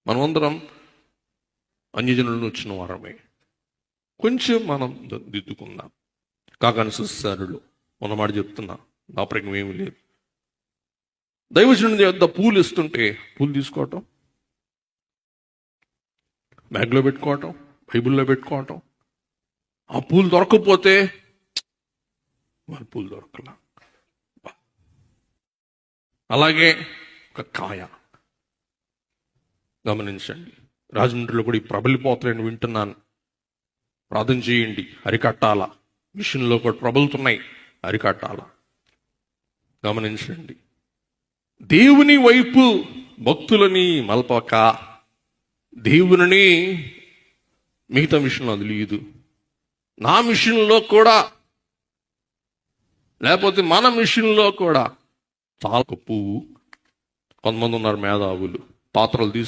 మనమందరం అన్యజనుల నుంచి వచ్చిన వారమే. కొంచెం మనం దిద్దుకుందాం. కాకాని సుసారులు ఉన్నమాట చెప్తున్నా, దాపరికం ఏమీ లేదు. దైవజనుడి వద్ద పూలు ఇస్తుంటే పూలు తీసుకోవటం, బ్యాగ్లో పెట్టుకోవటం, బైబిల్లో పెట్టుకోవటం, ఆ పూలు దొరకకపోతే వాళ్ళ పూలు దొరకలా. అలాగే ఒక కాయ గమనించండి. రాజమండ్రిలో కూడా ఈ ప్రబలిపోతాయని వింటున్నాను. ప్రార్థన చేయండి, అరికట్టాలా. మిషన్లో కూడా ప్రబలుతున్నాయి, అరికట్టాలా. గమనించండి. దేవుని వైపు భక్తులని మలపక దేవుని మిగతా మిషన్లో అది లేదు. నా మిషన్లో కూడా, లేకపోతే మన మిషన్లో కూడా చాలా పువ్వు. కొంతమంది ఉన్నారు మేధావులు, పాత్రలు